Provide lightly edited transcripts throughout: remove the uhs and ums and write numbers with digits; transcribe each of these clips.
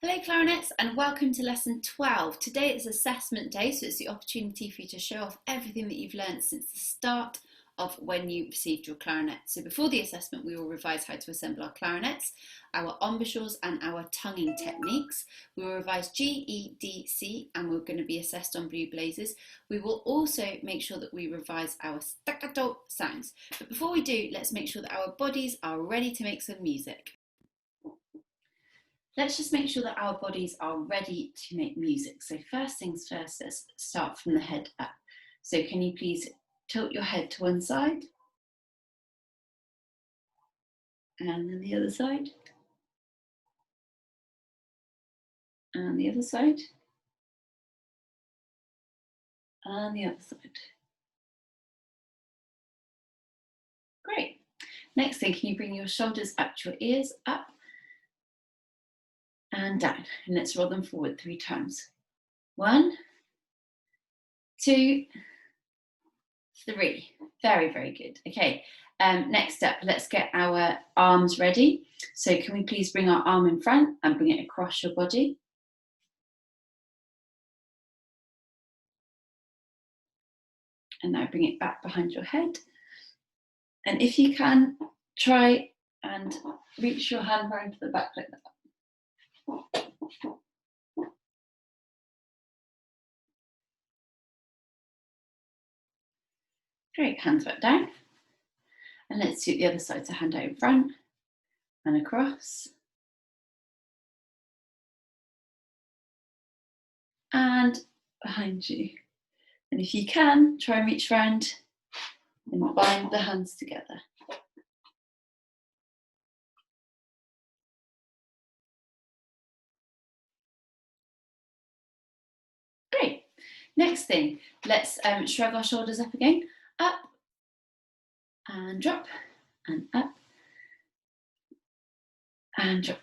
Hello clarinets and welcome to lesson 12. Today is assessment day, so it's the opportunity for you to show off everything that you've learned since the start of when you received your clarinet. So before the assessment we will revise how to assemble our clarinets, our embouchures and our tonguing techniques. We will revise G, E, D, C and we're going to be assessed on blue blazers. We will also make sure that we revise our staccato sounds. But before we do, let's make sure that our bodies are ready to make some music. Let's just make sure that our bodies are ready to make music. So first things first, let's start from the head up. So can you please tilt your head to one side? And then the other side. And the other side. And the other side. Great. Next thing, can you bring your shoulders up to your ears, up and down, and let's roll them forward 3 times. 1, 2, 3. Very, very good. Okay, next step, let's get our arms ready. So can we please bring our arm in front and bring it across your body? And now bring it back behind your head. And if you can, try and reach your hand round to the back like that. Great, hands back down. And let's do the other side, so hand out in front and across. And behind you. And if you can, try and reach round and bind the hands together. Great. Next thing, let's shrug our shoulders up again. Up and drop and up and drop.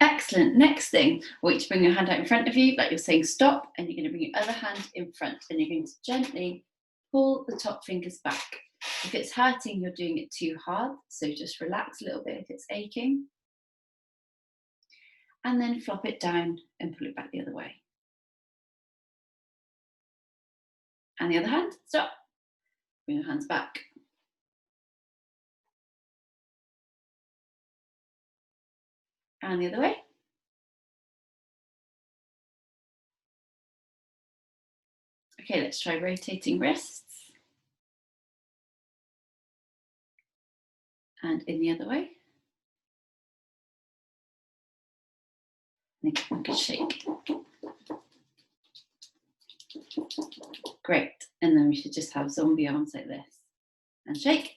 Excellent. Next thing, I want you to bring your hand out in front of you like you're saying stop, and you're going to bring your other hand in front and you're going to gently pull the top fingers back. If it's hurting, you're doing it too hard, so just relax a little bit if it's aching. And then flop it down and pull it back the other way. And the other hand, stop. Bring your hands back. And the other way. Okay, let's try rotating wrists. And in the other way. And give a good shake. Great. And then we should just have zombie arms like this. And shake.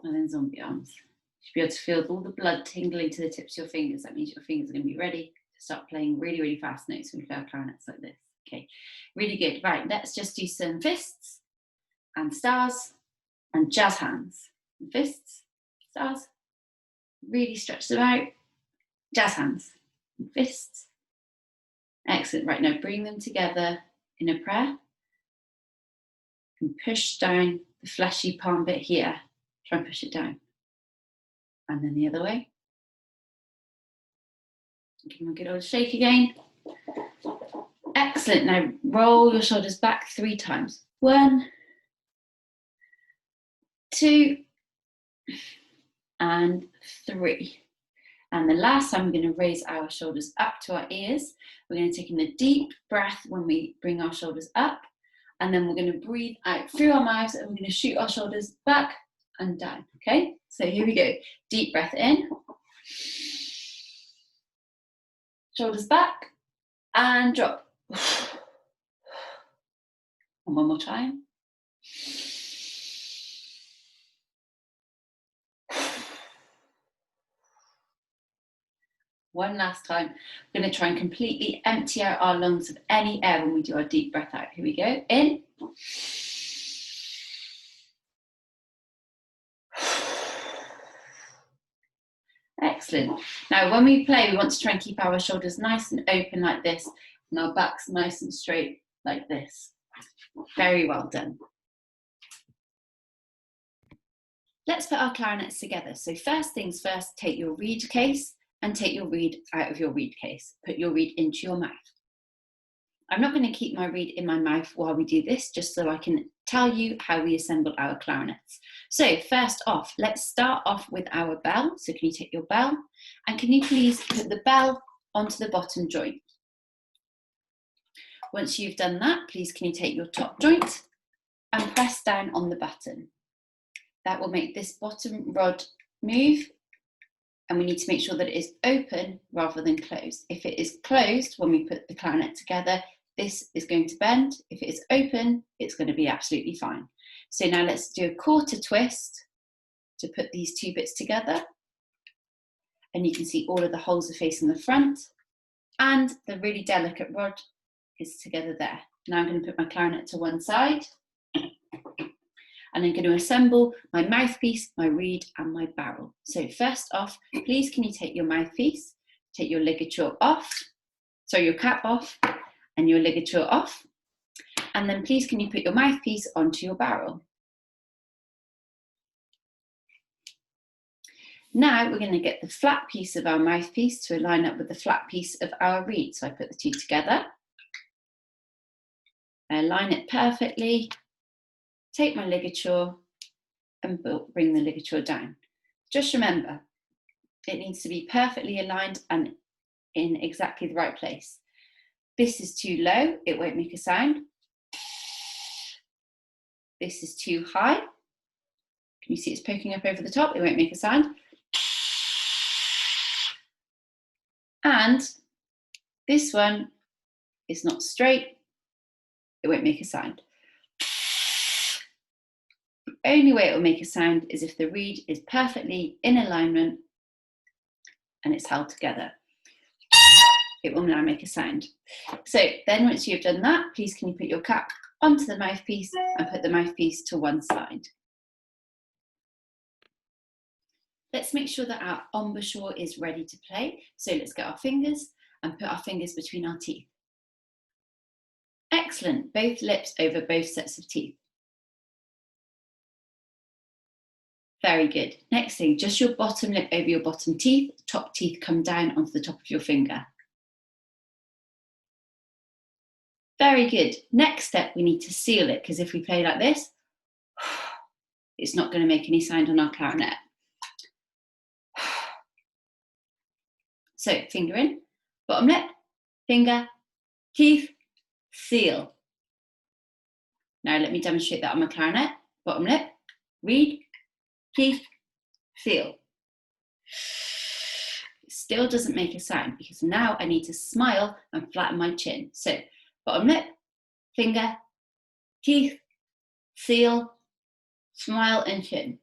And then zombie arms. You should be able to feel all the blood tingling to the tips of your fingers. That means your fingers are going to be ready to start playing really, really fast notes when we play our clarinets like this. Okay, really good. Right, let's just do some fists and stars and jazz hands. Fists, stars, really stretch them out. Jazz hands, fists. Excellent. Right, now bring them together in a prayer and push down the fleshy palm bit here. Try and push it down. And then the other way. Give them a good old shake again. Excellent. Now roll your shoulders back 3 times. 1, 2, and 3. And the last time we're going to raise our shoulders up to our ears. We're going to take in a deep breath when we bring our shoulders up. And then we're going to breathe out through our mouths and we're going to shoot our shoulders back and down. Okay, so here we go. Deep breath in. Shoulders back and drop. And one more time. One last time. We're going to try and completely empty out our lungs of any air when we do our deep breath out. Here we go. In. Excellent. Now when we play, we want to try and keep our shoulders nice and open like this and our backs nice and straight like this. Very well done. Let's put our clarinets together. So first things first, take your reed case and take your reed out of your reed case. Put your reed into your mouth. I'm not going to keep my reed in my mouth while we do this, just so I can tell you how we assemble our clarinets. So first off, let's start off with our bell. So can you take your bell and can you please put the bell onto the bottom joint? Once you've done that, please can you take your top joint and press down on the button. That will make this bottom rod move, and we need to make sure that it is open rather than closed. If it is closed when we put the clarinet together, this is going to bend. If it is open, it's going to be absolutely fine. So now let's do a quarter twist to put these two bits together. And you can see all of the holes are facing the front, and the really delicate rod is together there. Now I'm going to put my clarinet to one side. And I'm going to assemble my mouthpiece, my reed and my barrel. So first off, please can you take your mouthpiece, take your ligature off, so your cap off and your ligature off. And then please can you put your mouthpiece onto your barrel. Now we're going to get the flat piece of our mouthpiece to line up with the flat piece of our reed. So I put the two together. I align it perfectly. Take my ligature and bring the ligature down. Just remember, it needs to be perfectly aligned and in exactly the right place. This is too low, it won't make a sound. This is too high. Can you see it's poking up over the top? It won't make a sound. And this one is not straight, it won't make a sound. The only way it will make a sound is if the reed is perfectly in alignment and it's held together. It will now make a sound. So then once you've done that, please can you put your cap onto the mouthpiece and put the mouthpiece to one side. Let's make sure that our embouchure is ready to play. So let's get our fingers and put our fingers between our teeth. Excellent, both lips over both sets of teeth. Very good. Next thing, just your bottom lip over your bottom teeth, top teeth come down onto the top of your finger. Very good. Next step, we need to seal it, because if we play like this, it's not going to make any sound on our clarinet. So finger in, bottom lip, finger, teeth, seal. Now let me demonstrate that on my clarinet. Bottom lip, reed, teeth, seal. It still doesn't make a sound because now I need to smile and flatten my chin. So bottom lip, finger, teeth, seal, smile and chin.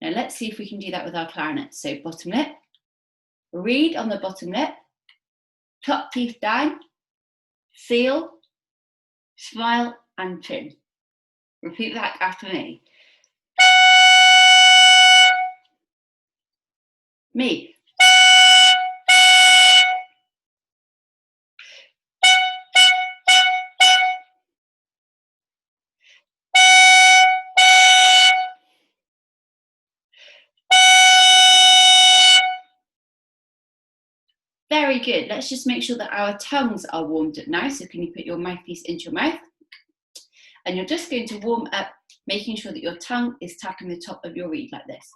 Now let's see if we can do that with our clarinet. So bottom lip, reed on the bottom lip, top teeth down, seal, smile and chin. Repeat that after me. Me. Very good. Let's just make sure that our tongues are warmed up now. So can you put your mouthpiece into your mouth? And you're just going to warm up, making sure that your tongue is tapping the top of your reed like this.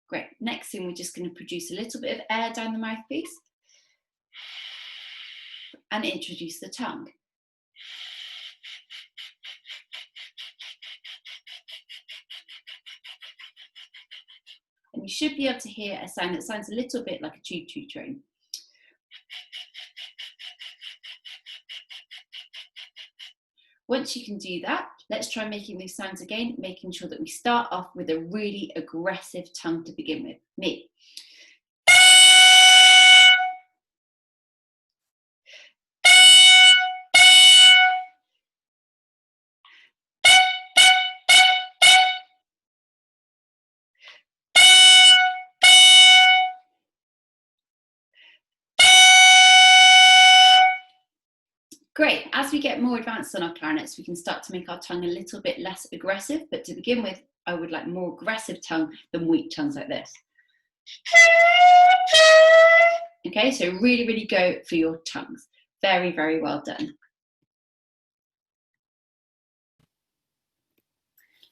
Great. Next thing, we're just going to produce a little bit of air down the mouthpiece and introduce the tongue. And you should be able to hear a sound that sounds a little bit like a choo-choo train. Once you can do that, let's try making these sounds again, making sure that we start off with a really aggressive tongue to begin with. Me. Great. As we get more advanced on our clarinets, we can start to make our tongue a little bit less aggressive. But to begin with, I would like more aggressive tongue than weak tongues like this. Okay, so really, really go for your tongues. Very, very well done.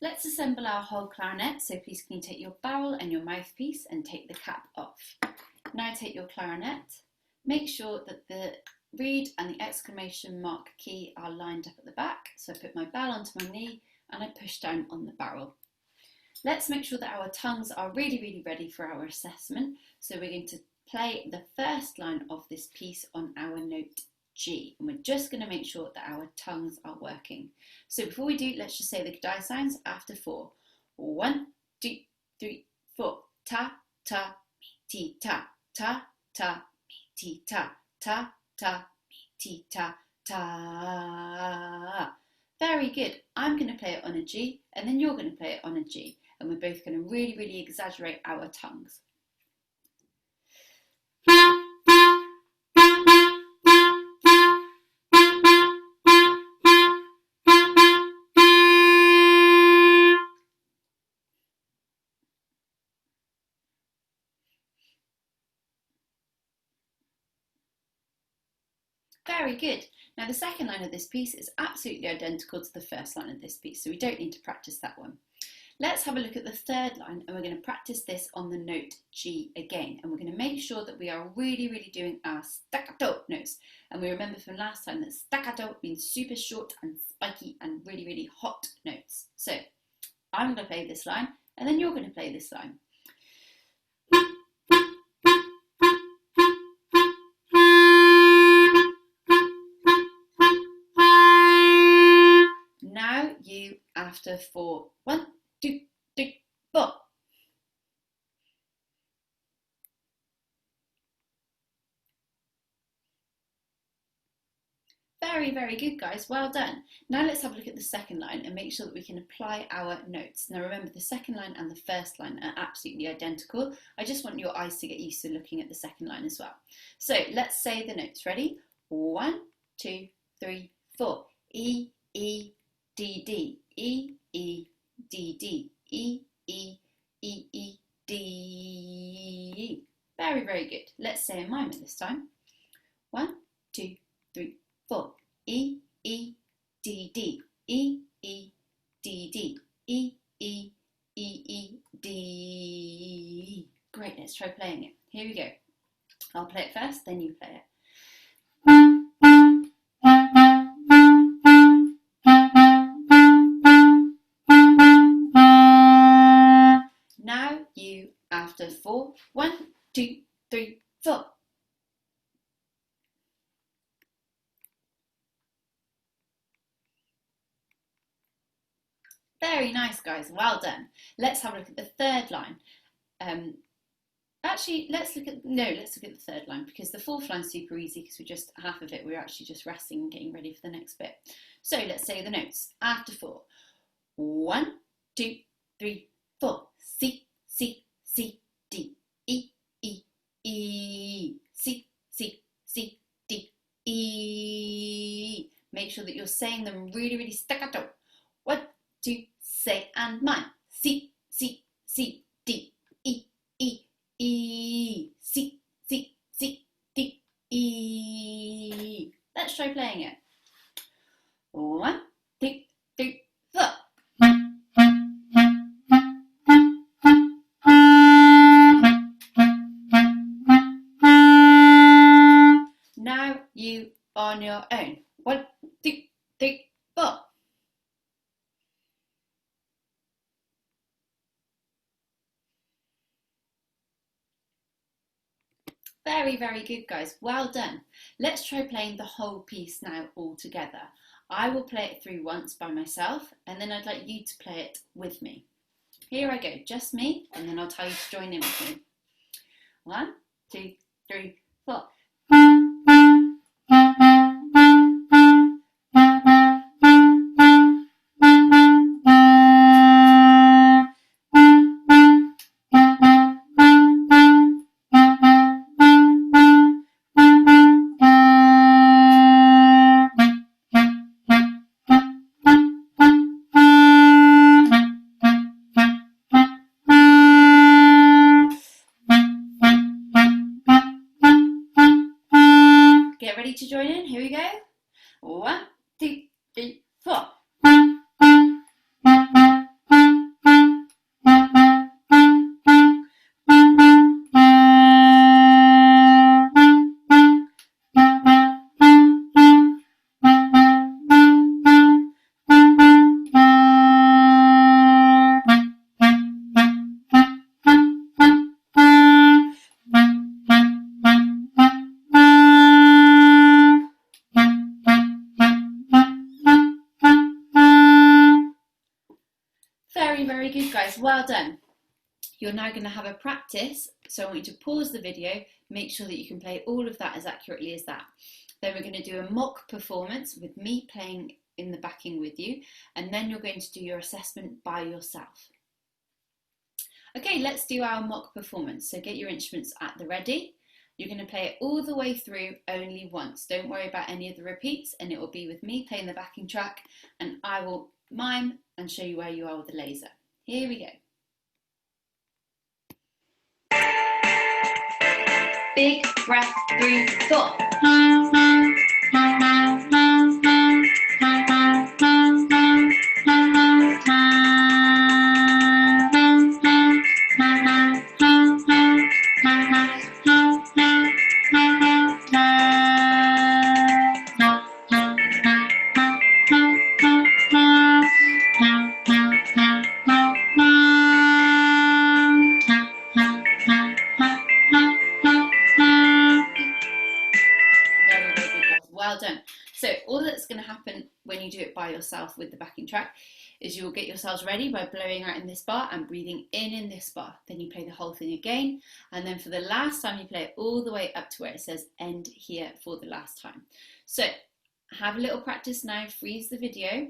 Let's assemble our whole clarinet. So please can you take your barrel and your mouthpiece and take the cap off. Now take your clarinet. Make sure that the reed and the exclamation mark key are lined up at the back. So I put my bell onto my knee and I push down on the barrel. Let's make sure that our tongues are really, really ready for our assessment. So we're going to play the first line of this piece on our note G, and we're just going to make sure that our tongues are working. So before we do, let's just say the die signs after 4. 1, 2, 3, 4. Ta, ta, mi, ti, ta, ta, ta, mi, ti, ta, ta, ta, mi, ti, ta, ta. Very good. I'm going to play it on a G, and then you're going to play it on a G, and we're both going to really, really exaggerate our tongues. Very good. Now the second line of this piece is absolutely identical to the first line of this piece, so we don't need to practice that one. Let's have a look at the third line, and we're going to practice this on the note G again, and we're going to make sure that we are really, really doing our staccato notes. And we remember from last time that staccato means super short and spiky and really, really hot notes. So I'm going to play this line, and then you're going to play this line. Now you after 4. 1, 2, 3, 4. Very, very good, guys. Well done. Now let's have a look at the second line and make sure that we can apply our notes. Now remember, the second line and the first line are absolutely identical. I just want your eyes to get used to looking at the second line as well. So let's say the notes. Ready? 1, 2, 3, 4. E, E, D, D. E, E, D, D. E, E, E, E, D. Very, very good. Let's say in mime this time. 1, 2, 3, 4. E, E, D, D. E, E, D, D. E, E, E, E, D. Great, let's try playing it. Here we go. I'll play it first, then you play it. Now you after 4. 1, 2, 3, 4. Very nice, guys. Well done. Let's have a look at the third line. Actually, let's look at the third line, because the fourth line's super easy because we're just half of it. We're actually just resting and getting ready for the next bit. So let's say the notes after 4. 1, 2, 3, 4. C, C, C, D. E, E, E. C, C, C, D. E. Make sure that you're saying them really, really staccato. 1, 2, say and mime. C, C, C, D. E, E, E. C, C, C, D. E. Let's try playing it. 1, 2, 3, 4. Now you on your own. 1, 2, 3, 4. Very, very good, guys. Well done. Let's try playing the whole piece now all together. I will play it through once by myself, and then I'd like you to play it with me. Here I go, just me, and then I'll tell you to join in with me. 1, 2, 3, 4. Very good, guys. Well done. You're now going to have a practice. So I want you to pause the video, make sure that you can play all of that as accurately as that. Then we're going to do a mock performance with me playing in the backing with you. And then you're going to do your assessment by yourself. Okay, let's do our mock performance. So get your instruments at the ready. You're going to play it all the way through only once. Don't worry about any of the repeats, and it will be with me playing the backing track, and I will mime and show you where you are with the laser. Here we go. Big breath, 3, 4. Well done. So all that's going to happen when you do it by yourself with the backing track is you will get yourselves ready by blowing out in this bar and breathing in this bar. Then you play the whole thing again, and then for the last time you play it all the way up to where it says end here for the last time. So have a little practice now, freeze the video,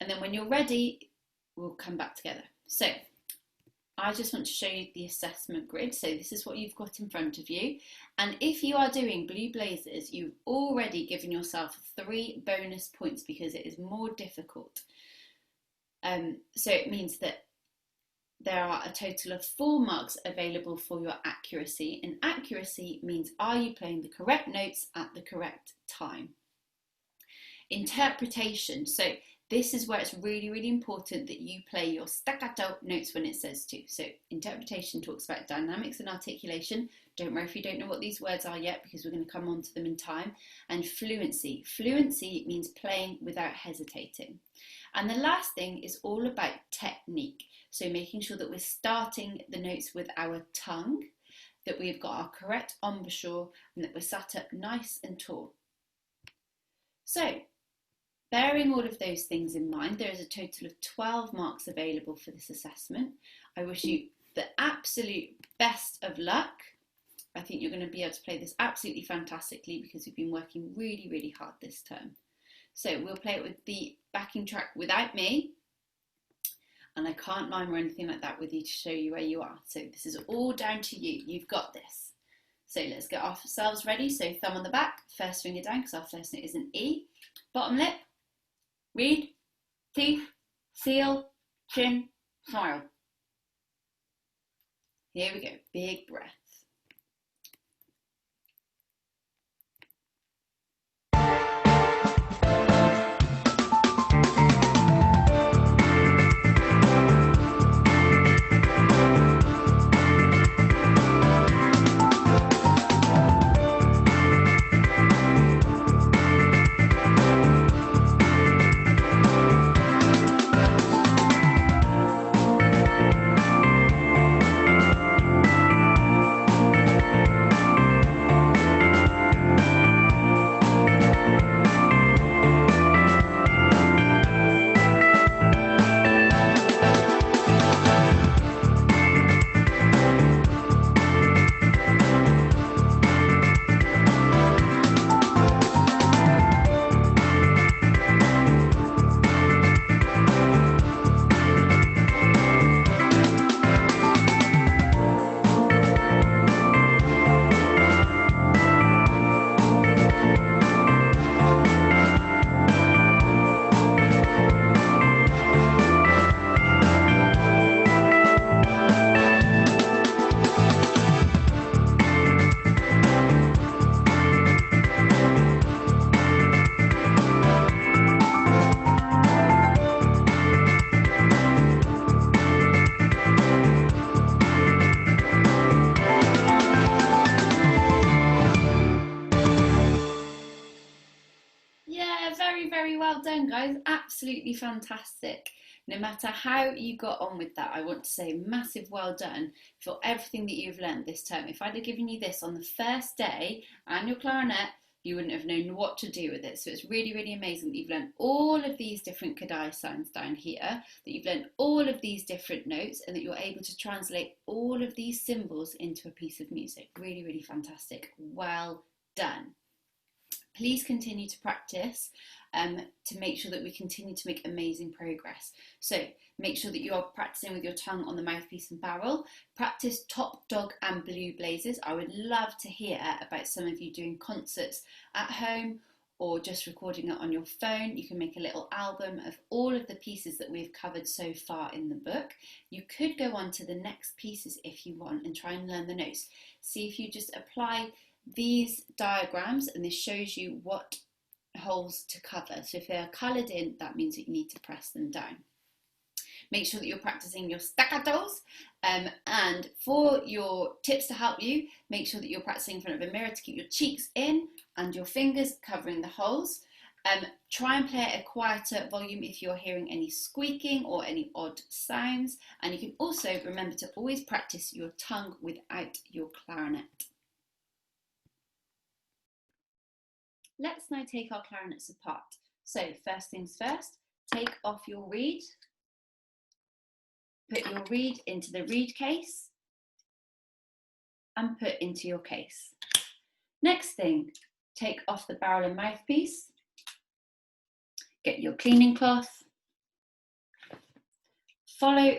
and then when you're ready we'll come back together. So I just want to show you the assessment grid. So this is what you've got in front of you. And if you are doing blue blazers, you've already given yourself 3 bonus points because it is more difficult. So it means that there are a total of 4 marks available for your accuracy. And accuracy means, are you playing the correct notes at the correct time? Interpretation. So this is where it's really, really important that you play your staccato notes when it says to. So interpretation talks about dynamics and articulation. Don't worry if you don't know what these words are yet, because we're going to come on to them in time. And fluency. Fluency means playing without hesitating. And the last thing is all about technique. So making sure that we're starting the notes with our tongue, that we've got our correct embouchure, and that we're sat up nice and tall. So, bearing all of those things in mind, there is a total of 12 marks available for this assessment. I wish you the absolute best of luck. I think you're going to be able to play this absolutely fantastically because we've been working really, really hard this term. So we'll play it with the backing track without me. And I can't mime or anything like that with you to show you where you are. So this is all down to you. You've got this. So let's get ourselves ready. So thumb on the back, first finger down because our first note is an E. Bottom lip. Read, teeth, seal, chin, smile. Here we go, big breath. Very well done, guys. Absolutely fantastic. No matter how you got on with that, I want to say massive well done for everything that you've learned this term. If I'd have given you this on the first day and your clarinet, you wouldn't have known what to do with it. So it's really, really amazing that you've learned all of these different Kadai signs down here, that you've learned all of these different notes, and that you're able to translate all of these symbols into a piece of music. Really, really fantastic. Well done. Please continue to practice to make sure that we continue to make amazing progress. So make sure that you are practicing with your tongue on the mouthpiece and barrel. Practice Top Dog and Blue Blazes. I would love to hear about some of you doing concerts at home or just recording it on your phone. You can make a little album of all of the pieces that we've covered so far in the book. You could go on to the next pieces if you want and try and learn the notes. See if you just apply these diagrams, and this shows you what holes to cover. So if they are coloured in, that means that you need to press them down. Make sure that you're practicing your staccatos, and for your tips to help you, make sure that you're practicing in front of a mirror to keep your cheeks in and your fingers covering the holes. Try and play at a quieter volume if you're hearing any squeaking or any odd sounds, and you can also remember to always practice your tongue without your clarinet. Let's now take our clarinets apart. So first things first, take off your reed, put your reed into the reed case and put into your case. Next thing, take off the barrel and mouthpiece, get your cleaning cloth, follow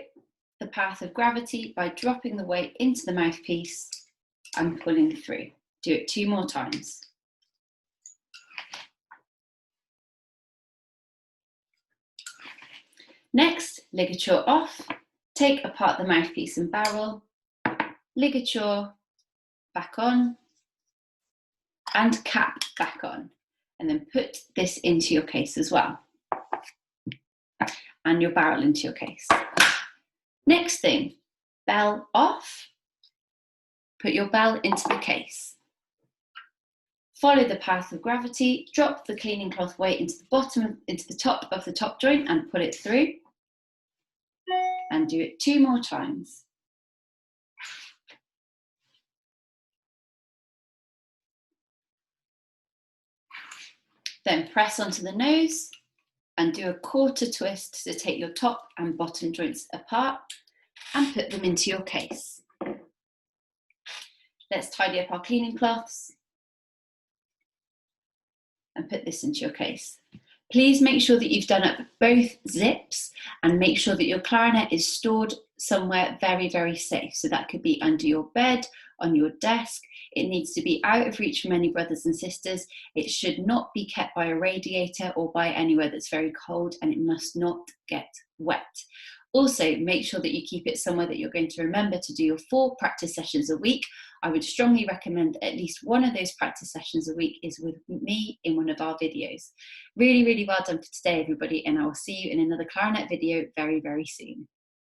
the path of gravity by dropping the weight into the mouthpiece and pulling through. Do it 2 more times. Next, ligature off, take apart the mouthpiece and barrel, ligature back on, and cap back on, and then put this into your case as well, and your barrel into your case. Next thing, bell off, put your bell into the case. Follow the path of gravity, drop the cleaning cloth weight into the top of the top joint and pull it through. And do it 2 more times. Then press onto the nose and do a quarter twist to take your top and bottom joints apart and put them into your case. Let's tidy up our cleaning cloths and put this into your case. Please make sure that you've done up both zips and make sure that your clarinet is stored somewhere very, very safe. So that could be under your bed, on your desk. It needs to be out of reach from any brothers and sisters. It should not be kept by a radiator or by anywhere that's very cold, and it must not get wet. Also, make sure that you keep it somewhere that you're going to remember to do your 4 practice sessions a week. I would strongly recommend at least one of those practice sessions a week is with me in one of our videos. Really, really well done for today, everybody, and I will see you in another clarinet video very, very soon.